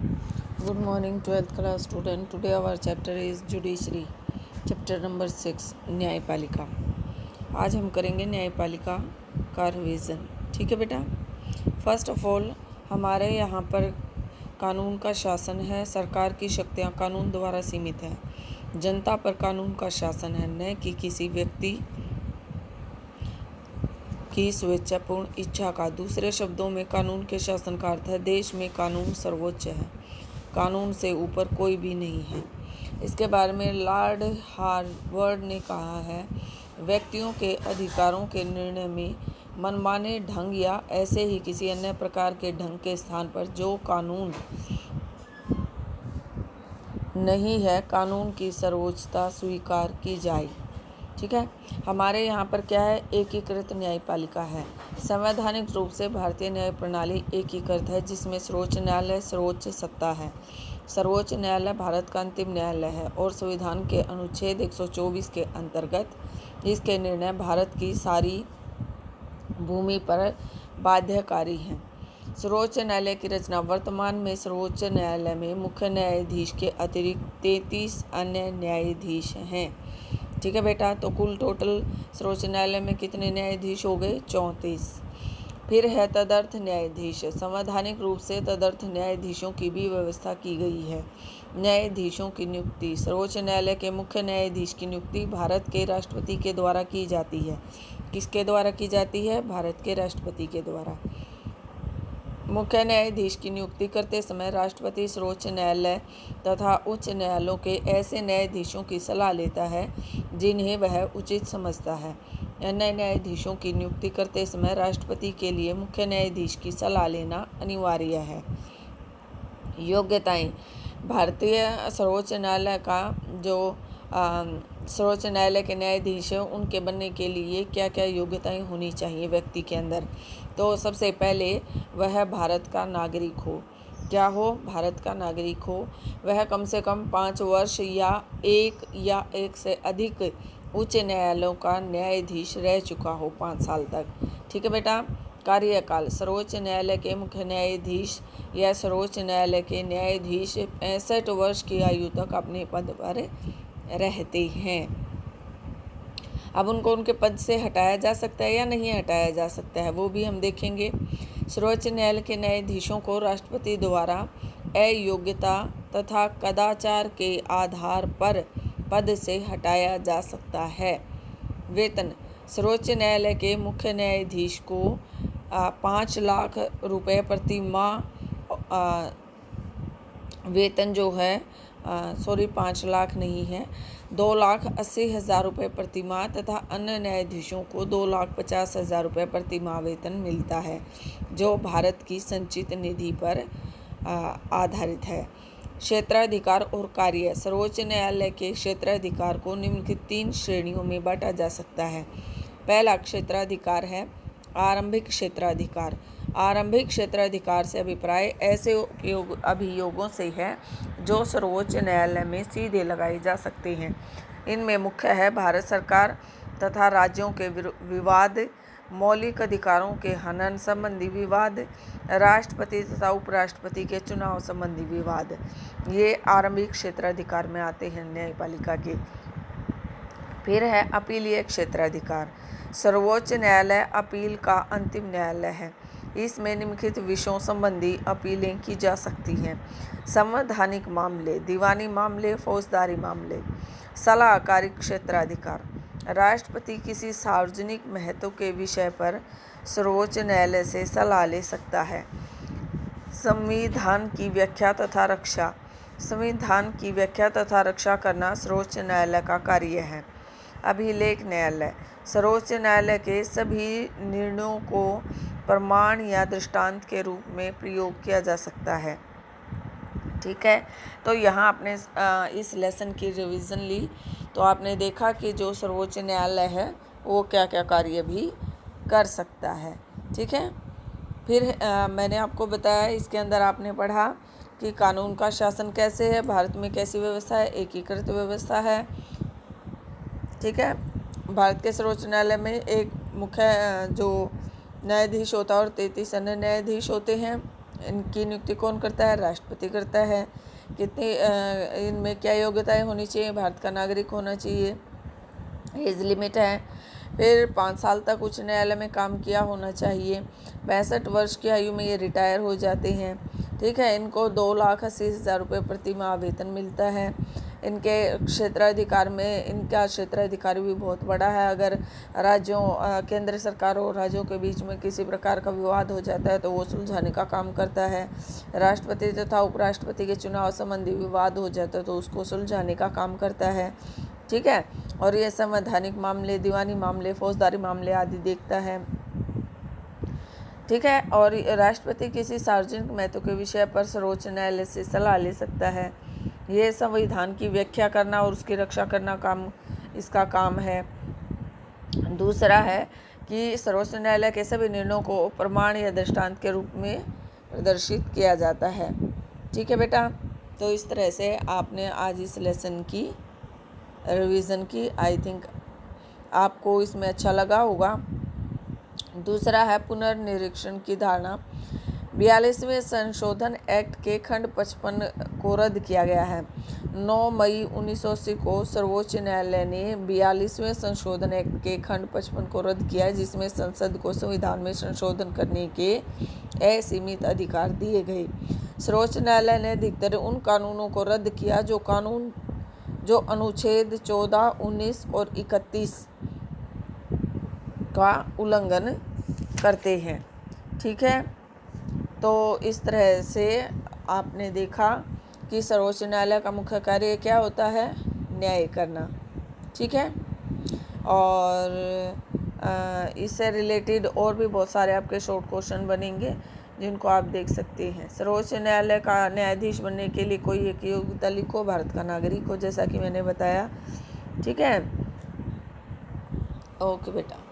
Good morning, 12th class student. Today our chapter is Judiciary, chapter number 6, न्यायपालिका। आज हम करेंगे न्यायपालिका का रिवीजन। ठीक है बेटा। फर्स्ट ऑफ ऑल हमारे यहाँ पर कानून का शासन है। सरकार की शक्तियाँ कानून द्वारा सीमित है। जनता पर कानून का शासन है, न कि किसी व्यक्ति की स्वेच्छापूर्ण इच्छा का। दूसरे शब्दों में कानून के शासन का अर्थ है देश में कानून सर्वोच्च है, कानून से ऊपर कोई भी नहीं है। इसके बारे में लॉर्ड हार्वर्ड ने कहा है, व्यक्तियों के अधिकारों के निर्णय में मनमाने ढंग या ऐसे ही किसी अन्य प्रकार के ढंग के स्थान पर जो कानून नहीं है, कानून की सर्वोच्चता स्वीकार की जाए। ठीक है। हमारे यहाँ पर क्या है, एकीकृत न्यायपालिका है। संवैधानिक रूप से भारतीय न्याय प्रणाली एकीकृत है, जिसमें सर्वोच्च न्यायालय सर्वोच्च सत्ता है। सर्वोच्च न्यायालय भारत का अंतिम न्यायालय है और संविधान के अनुच्छेद 124 के अंतर्गत इसके निर्णय भारत की सारी भूमि पर बाध्यकारी हैं। सर्वोच्च न्यायालय की रचना। वर्तमान में सर्वोच्च न्यायालय में मुख्य न्यायाधीश के अतिरिक्त 33 अन्य न्यायाधीश हैं। ठीक है बेटा। तो कुल टोटल सर्वोच्च न्यायालय में कितने न्यायाधीश हो गए? 34। फिर है तदर्थ न्यायाधीश। संवैधानिक रूप से तदर्थ न्यायाधीशों की भी व्यवस्था की गई है। न्यायाधीशों की नियुक्ति। सर्वोच्च न्यायालय के मुख्य न्यायाधीश की नियुक्ति भारत के राष्ट्रपति के द्वारा की जाती है। किसके द्वारा की जाती है? भारत के राष्ट्रपति के द्वारा। मुख्य न्यायाधीश की नियुक्ति करते समय राष्ट्रपति सर्वोच्च न्यायालय तथा उच्च न्यायालयों के ऐसे न्यायाधीशों की सलाह लेता है जिन्हें वह उचित समझता है। अन्य न्यायाधीशों की नियुक्ति करते समय राष्ट्रपति के लिए मुख्य न्यायाधीश की सलाह लेना अनिवार्य है। योग्यताएं। भारतीय सर्वोच्च न्यायालय का जो सर्वोच्च न्यायालय के न्यायाधीश हैं, उनके बनने के लिए क्या क्या योग्यताएं होनी चाहिए व्यक्ति के अंदर? तो सबसे पहले वह भारत का नागरिक हो। क्या हो? भारत का नागरिक हो। वह कम से कम 5 वर्ष या एक से अधिक उच्च न्यायालयों का न्यायाधीश रह चुका हो 5 साल तक। ठीक है बेटा। कार्यकाल। सर्वोच्च न्यायालय के मुख्य न्यायाधीश या सर्वोच्च न्यायालय के न्यायाधीश 65 वर्ष की आयु तक अपने पद पर रहते हैं। अब उनको उनके पद से हटाया जा सकता है या नहीं हटाया जा सकता है, वो भी हम देखेंगे। सर्वोच्च न्यायालय के न्यायाधीशों को राष्ट्रपति द्वारा अयोग्यता तथा कदाचार के आधार पर पद से हटाया जा सकता है। वेतन। सर्वोच्च न्यायालय के मुख्य न्यायाधीश को 5 लाख रुपए प्रति माह वेतन जो है 5 लाख नहीं है, 2,80,000 रुपये प्रति माह तथा अन्य न्यायाधीशों को 2,50,000 रुपये प्रति माह वेतन मिलता है, जो भारत की संचित निधि पर आधारित है। क्षेत्राधिकार और कार्य। सर्वोच्च न्यायालय के क्षेत्राधिकार को निम्नलिखित 3 श्रेणियों में बांटा जा सकता है। पहला क्षेत्राधिकार है आरंभिक क्षेत्राधिकार। आरंभिक क्षेत्राधिकार से अभिप्राय ऐसे अभियोगों से है जो सर्वोच्च न्यायालय में सीधे लगाए जा सकते हैं। इनमें मुख्य है भारत सरकार तथा राज्यों के विवाद, मौलिक अधिकारों के हनन संबंधी विवाद, राष्ट्रपति तथा उपराष्ट्रपति के चुनाव संबंधी विवाद। ये आरंभिक क्षेत्राधिकार में आते हैं न्यायपालिका के। फिर है अपीलीय क्षेत्राधिकार। सर्वोच्च न्यायालय अपील का अंतिम न्यायालय है। इसमें निम्नलिखित विषयों संबंधी अपीलें की जा सकती हैं। संवैधानिक मामले, दीवानी मामले, फौजदारी मामले। सलाहकारी क्षेत्राधिकार। राष्ट्रपति किसी सार्वजनिक महत्व के विषय पर सर्वोच्च न्यायालय से सलाह ले सकता है। संविधान की व्याख्या तथा रक्षा। संविधान की व्याख्या तथा रक्षा करना सर्वोच्च न्यायालय का कार्य है। अभिलेख न्यायालय। सर्वोच्च न्यायालय के सभी निर्णयों को प्रमाण या दृष्टांत के रूप में प्रयोग किया जा सकता है। ठीक है। तो यहाँ आपने इस लेसन की रिवीजन ली, तो आपने देखा कि जो सर्वोच्च न्यायालय है वो क्या क्या कार्य भी कर सकता है। ठीक है। फिर मैंने आपको बताया, इसके अंदर आपने पढ़ा कि कानून का शासन कैसे है, भारत में कैसी व्यवस्था है, एकीकृत व्यवस्था है। ठीक है। भारत के सर्वोच्च न्यायालय में एक मुख्य जो न्यायाधीश होता है और 33 अन्य न्यायाधीश होते हैं। इनकी नियुक्ति कौन करता है? राष्ट्रपति करता है। कितनी इनमें क्या योग्यताएं होनी चाहिए? भारत का नागरिक होना चाहिए। एज लिमिट है। फिर 5 साल तक उच्च न्यायालय में काम किया होना चाहिए। 65 वर्ष की आयु में ये रिटायर हो जाते हैं। ठीक है। इनको 2,80,000 रुपये प्रति माह वेतन मिलता है। इनके क्षेत्राधिकार में इनका क्षेत्राधिकार भी बहुत बड़ा है। अगर राज्यों केंद्र सरकार और राज्यों के बीच में किसी प्रकार का विवाद हो जाता है तो वो सुलझाने का काम करता है। राष्ट्रपति तथा उपराष्ट्रपति के चुनाव संबंधी विवाद हो जाता है तो उसको सुलझाने का काम करता है। ठीक है। और ये संवैधानिक मामले, दीवानी मामले, फौजदारी मामले आदि देखता है। ठीक है। और राष्ट्रपति किसी सार्वजनिक महत्व के विषय पर सर्वोच्च न्यायालय से सलाह ले सकता है। ये संविधान की व्याख्या करना और उसकी रक्षा करना इसका काम है। दूसरा है कि सर्वोच्च न्यायालय के सभी निर्णयों को प्रमाण या दृष्टांत के रूप में प्रदर्शित किया जाता है। ठीक है बेटा। तो इस तरह से आपने आज इस लेसन की रिवीजन की। आई थिंक आपको इसमें अच्छा लगा होगा। दूसरा है पुनर्निरीक्षण की धारणा। 42वें संशोधन एक्ट के खंड 55 को रद्द किया गया है। 9 मई 1980 को सर्वोच्च न्यायालय ने 42वें संशोधन एक्ट के खंड 55 को रद्द किया है, जिसमें संसद को संविधान में संशोधन करने के असीमित अधिकार दिए गए। सर्वोच्च न्यायालय ने अधिकतर उन कानूनों को रद्द किया जो अनुच्छेद 14, 19 और 31 का उल्लंघन करते हैं। ठीक है। तो इस तरह से आपने देखा कि सर्वोच्च न्यायालय का मुख्य कार्य क्या होता है? न्याय करना। ठीक है। और इससे रिलेटेड और भी बहुत सारे आपके शॉर्ट क्वेश्चन बनेंगे जिनको आप देख सकते हैं। सर्वोच्च न्यायालय का न्यायाधीश बनने के लिए कोई एक योग्यता लिखो। भारत का नागरिक हो, जैसा कि मैंने बताया। ठीक है। ओके बेटा।